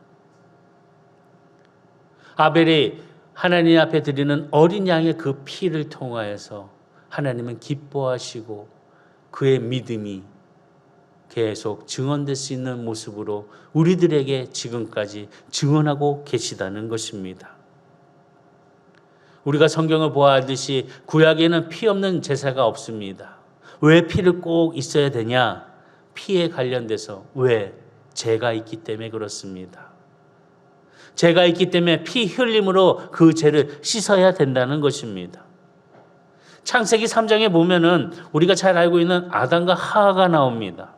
아벨이 하나님 앞에 드리는 어린 양의 그 피를 통하여서 하나님은 기뻐하시고 그의 믿음이 계속 증언될 수 있는 모습으로 우리들에게 지금까지 증언하고 계시다는 것입니다. 우리가 성경을 보아하듯이 구약에는 피 없는 제사가 없습니다. 왜 피를 꼭 있어야 되냐? 피에 관련돼서 왜? 죄가 있기 때문에 그렇습니다. 죄가 있기 때문에 피 흘림으로 그 죄를 씻어야 된다는 것입니다. 창세기 3장에 보면은 우리가 잘 알고 있는 아담과 하와가 나옵니다.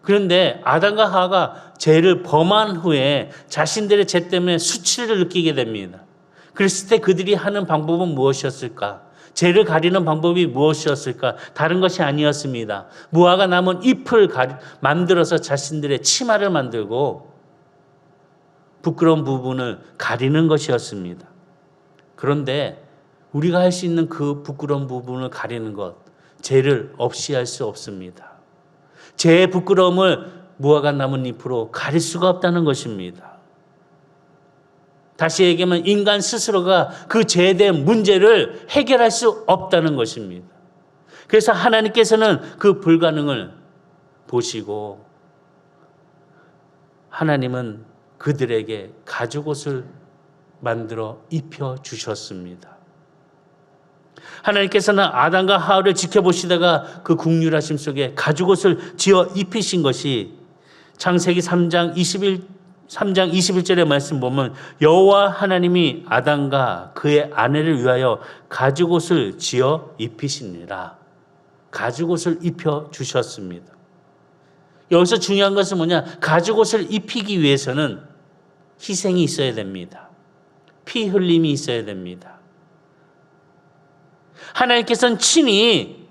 그런데 아담과 하와가 죄를 범한 후에 자신들의 죄 때문에 수치를 느끼게 됩니다. 그랬을 때 그들이 하는 방법은 무엇이었을까? 죄를 가리는 방법이 무엇이었을까? 다른 것이 아니었습니다. 무화과 남은 잎을 만들어서 자신들의 치마를 만들고 부끄러운 부분을 가리는 것이었습니다. 그런데 우리가 할 수 있는 그 부끄러운 부분을 가리는 것, 죄를 없이 할 수 없습니다. 죄의 부끄러움을 무화과 남은 잎으로 가릴 수가 없다는 것입니다. 다시 얘기하면 인간 스스로가 그 죄에 대한 문제를 해결할 수 없다는 것입니다. 그래서 하나님께서는 그 불가능을 보시고 하나님은 그들에게 가죽옷을 만들어 입혀 주셨습니다. 하나님께서는 아담과 하와를 지켜보시다가 그 긍휼하심 속에 가죽옷을 지어 입히신 것이 창세기 3장 21절의 말씀 보면 여호와 하나님이 아담과 그의 아내를 위하여 가죽옷을 지어 입히시니라. 가죽옷을 입혀 주셨습니다. 여기서 중요한 것은 뭐냐? 가죽옷을 입히기 위해서는 희생이 있어야 됩니다. 피 흘림이 있어야 됩니다. 하나님께서는 친히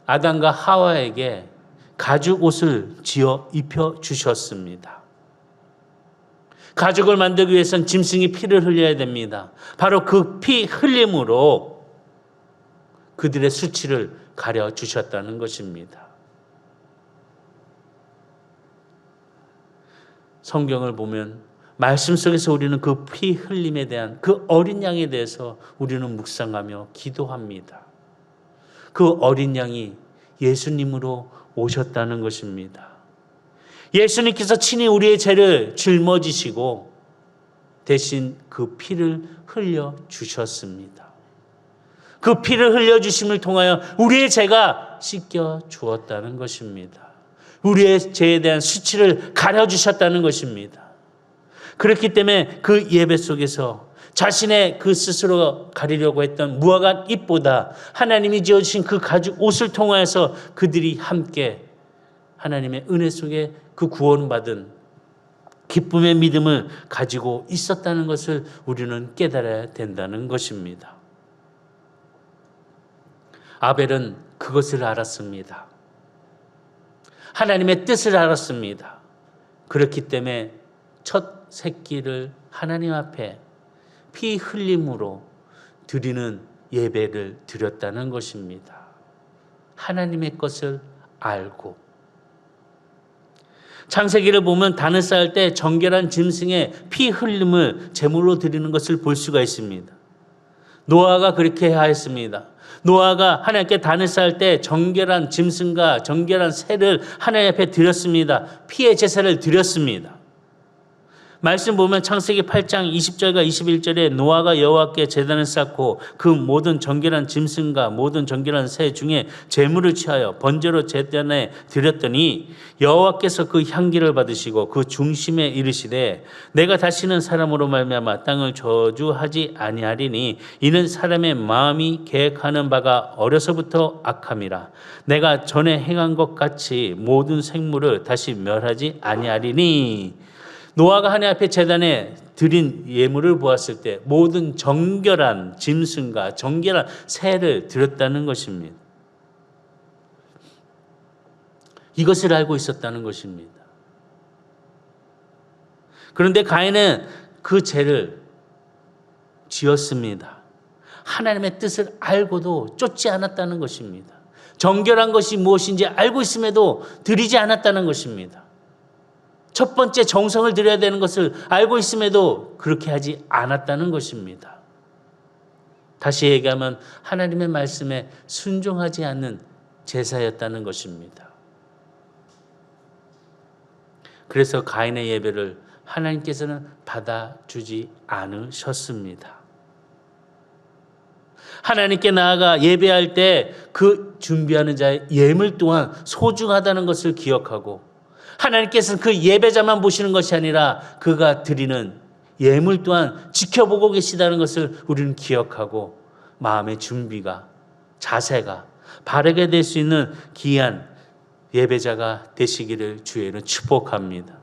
아담과 하와에게 가죽옷을 지어 입혀 주셨습니다. 가죽을 만들기 위해서는 짐승이 피를 흘려야 됩니다. 바로 그 피 흘림으로 그들의 수치를 가려 주셨다는 것입니다. 성경을 보면 말씀 속에서 우리는 그 피 흘림에 대한 그 어린 양에 대해서 우리는 묵상하며 기도합니다. 그 어린 양이 예수님으로 오셨다는 것입니다. 예수님께서 친히 우리의 죄를 짊어지시고 대신 그 피를 흘려 주셨습니다. 그 피를 흘려 주심을 통하여 우리의 죄가 씻겨 주었다는 것입니다. 우리의 죄에 대한 수치를 가려 주셨다는 것입니다. 그렇기 때문에 그 예배 속에서 자신의 그 스스로 가리려고 했던 무화과 잎보다 하나님이 지어주신 그 가죽 옷을 통하여서 그들이 함께 하나님의 은혜 속에 그 구원받은 기쁨의 믿음을 가지고 있었다는 것을 우리는 깨달아야 된다는 것입니다. 아벨은 그것을 알았습니다. 하나님의 뜻을 알았습니다. 그렇기 때문에 첫 새끼를 하나님 앞에 피 흘림으로 드리는 예배를 드렸다는 것입니다. 하나님의 것을 알고 창세기를 보면 단을 쌓을 때 정결한 짐승의 피 흘림을 제물로 드리는 것을 볼 수가 있습니다. 노아가 그렇게 하였습니다. 노아가 하나님께 단을 쌓을 때 정결한 짐승과 정결한 새를 하나님 앞에 드렸습니다. 피의 제사를 드렸습니다. 말씀 보면 창세기 8장 20절과 21절에 노아가 여호와께 제단을 쌓고 그 모든 정결한 짐승과 모든 정결한 새 중에 제물을 취하여 번제로 제단에 드렸더니 여호와께서 그 향기를 받으시고 그 중심에 이르시되 내가 다시는 사람으로 말미암아 땅을 저주하지 아니하리니 이는 사람의 마음이 계획하는 바가 어려서부터 악함이라. 내가 전에 행한 것 같이 모든 생물을 다시 멸하지 아니하리니. 노아가 하나님 앞에 제단에 드린 예물을 보았을 때 모든 정결한 짐승과 정결한 새를 드렸다는 것입니다. 이것을 알고 있었다는 것입니다. 그런데 가인은 그 죄를 지었습니다. 하나님의 뜻을 알고도 쫓지 않았다는 것입니다. 정결한 것이 무엇인지 알고 있음에도 드리지 않았다는 것입니다. 첫 번째 정성을 들여야 되는 것을 알고 있음에도 그렇게 하지 않았다는 것입니다. 다시 얘기하면 하나님의 말씀에 순종하지 않는 제사였다는 것입니다. 그래서 가인의 예배를 하나님께서는 받아주지 않으셨습니다. 하나님께 나아가 예배할 때 그 준비하는 자의 예물 또한 소중하다는 것을 기억하고 하나님께서는 그 예배자만 보시는 것이 아니라 그가 드리는 예물 또한 지켜보고 계시다는 것을 우리는 기억하고 마음의 준비가 자세가 바르게 될 수 있는 귀한 예배자가 되시기를 주의는 축복합니다.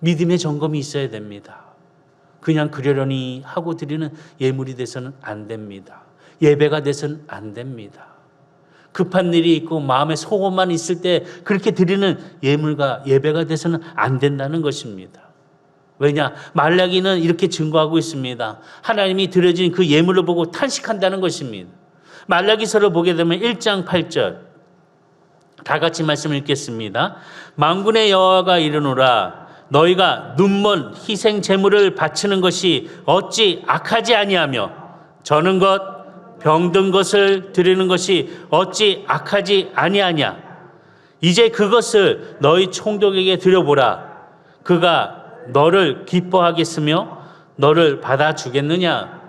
믿음의 점검이 있어야 됩니다. 그냥 그러려니 하고 드리는 예물이 돼서는 안 됩니다. 예배가 돼서는 안 됩니다. 급한 일이 있고 마음에 소원만 있을 때 그렇게 드리는 예물과 예배가 돼서는 안 된다는 것입니다. 왜냐? 말라기는 이렇게 증거하고 있습니다. 하나님이 드려진 그 예물을 보고 탄식한다는 것입니다. 말라기서를 보게 되면 1장 8절 다 같이 말씀을 읽겠습니다. 만군의 여호와가 이르노라 너희가 눈먼 희생 제물을 바치는 것이 어찌 악하지 아니하며 저는 것 병든 것을 드리는 것이 어찌 악하지 아니하냐. 이제 그것을 너희 총독에게 드려보라. 그가 너를 기뻐하겠으며 너를 받아주겠느냐.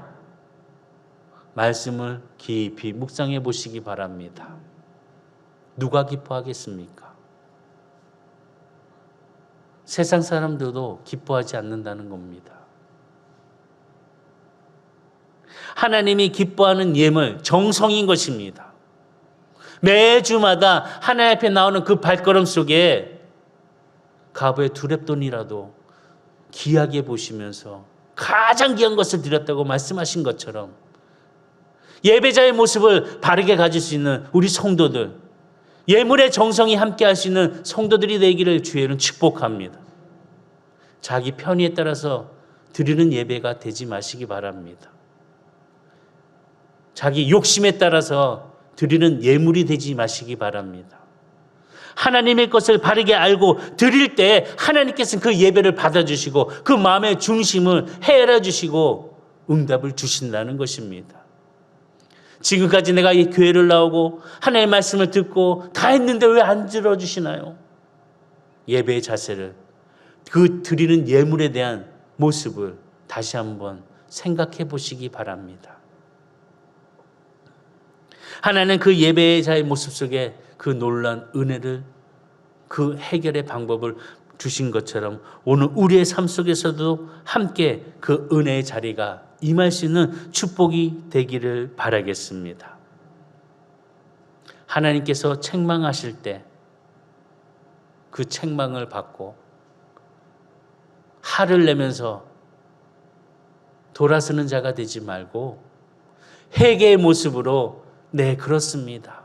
말씀을 깊이 묵상해 보시기 바랍니다. 누가 기뻐하겠습니까? 세상 사람들도 기뻐하지 않는다는 겁니다. 하나님이 기뻐하는 예물, 정성인 것입니다. 매주마다 하나님 앞에 나오는 그 발걸음 속에 가부의 두 렙돈이라도 귀하게 보시면서 가장 귀한 것을 드렸다고 말씀하신 것처럼 예배자의 모습을 바르게 가질 수 있는 우리 성도들, 예물의 정성이 함께 할 수 있는 성도들이 되기를 주의는 축복합니다. 자기 편의에 따라서 드리는 예배가 되지 마시기 바랍니다. 자기 욕심에 따라서 드리는 예물이 되지 마시기 바랍니다. 하나님의 것을 바르게 알고 드릴 때 하나님께서는 그 예배를 받아주시고 그 마음의 중심을 헤아려 주시고 응답을 주신다는 것입니다. 지금까지 내가 이 교회를 나오고 하나님의 말씀을 듣고 다 했는데 왜 안 들어주시나요? 예배의 자세를, 그 드리는 예물에 대한 모습을 다시 한번 생각해 보시기 바랍니다. 하나님은 그 예배자의 모습 속에 그 놀라운 은혜를, 그 해결의 방법을 주신 것처럼 오늘 우리의 삶 속에서도 함께 그 은혜의 자리가 임할 수 있는 축복이 되기를 바라겠습니다. 하나님께서 책망하실 때 그 책망을 받고 화를 내면서 돌아서는 자가 되지 말고 회개의 모습으로 네, 그렇습니다,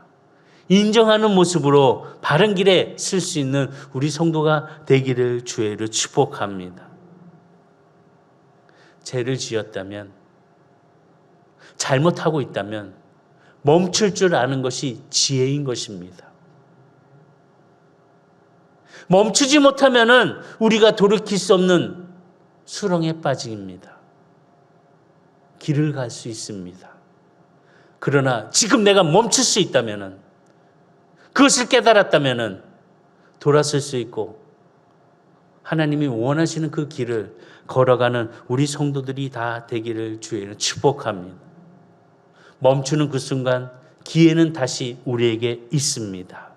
인정하는 모습으로 바른 길에 쓸 수 있는 우리 성도가 되기를 주의를 축복합니다. 죄를 지었다면, 잘못하고 있다면 멈출 줄 아는 것이 지혜인 것입니다. 멈추지 못하면은 우리가 돌이킬 수 없는 수렁에 빠집니다. 길을 갈 수 있습니다. 그러나 지금 내가 멈출 수 있다면은, 그것을 깨달았다면은 돌아설 수 있고 하나님이 원하시는 그 길을 걸어가는 우리 성도들이 다 되기를 주의는 축복합니다. 멈추는 그 순간 기회는 다시 우리에게 있습니다.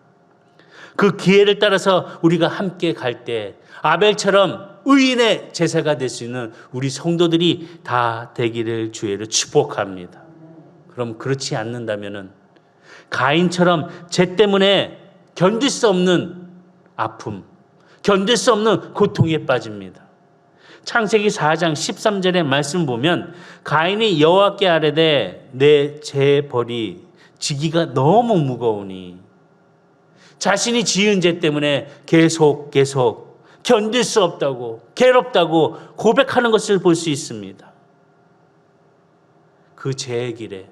그 기회를 따라서 우리가 함께 갈 때 아벨처럼 의인의 제사가 될 수 있는 우리 성도들이 다 되기를 주의를 축복합니다. 그럼 그렇지 않는다면은 가인처럼 죄 때문에 견딜 수 없는 아픔, 견딜 수 없는 고통에 빠집니다. 창세기 4장 13절의 말씀 보면 가인이 여호와께 아뢰되 내 죄 벌이 지기가 너무 무거우니, 자신이 지은 죄 때문에 계속 견딜 수 없다고, 괴롭다고 고백하는 것을 볼 수 있습니다. 그 죄의 길에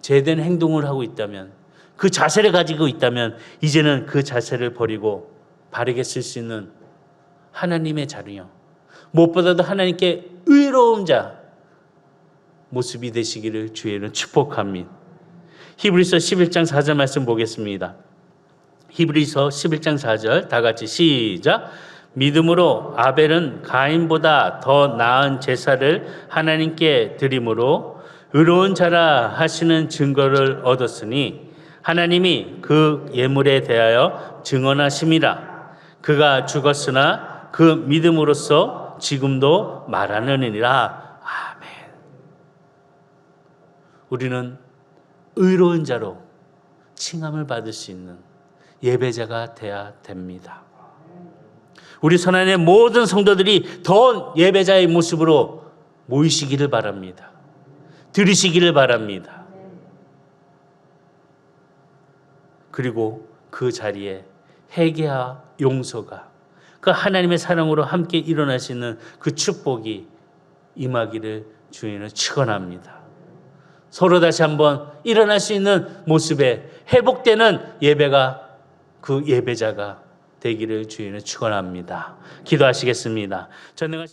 죄된 행동을 하고 있다면, 그 자세를 가지고 있다면 이제는 그 자세를 버리고 바르게 쓸 수 있는 하나님의 자리요, 무엇보다도 하나님께 의로운 자 모습이 되시기를 주의는 축복합니다. 히브리서 11장 4절 말씀 보겠습니다. 히브리서 11장 4절 다 같이 시작. 믿음으로 아벨은 가인보다 더 나은 제사를 하나님께 드림으로 의로운 자라 하시는 증거를 얻었으니 하나님이 그 예물에 대하여 증언하심이라. 그가 죽었으나 그 믿음으로써 지금도 말하느니라. 아멘. 우리는 의로운 자로 칭함을 받을 수 있는 예배자가 되어야 됩니다. 우리 선안의 모든 성도들이 더 예배자의 모습으로 모이시기를 바랍니다. 들으시기를 바랍니다. 그리고 그 자리에 회개와 용서가, 그 하나님의 사랑으로 함께 일어나시는 그 축복이 임하기를 주님은 축원합니다. 서로 다시 한번 일어날 수 있는 모습에 회복되는 예배가, 그 예배자가 되기를 주님은 축원합니다. 기도하시겠습니다. 전능하신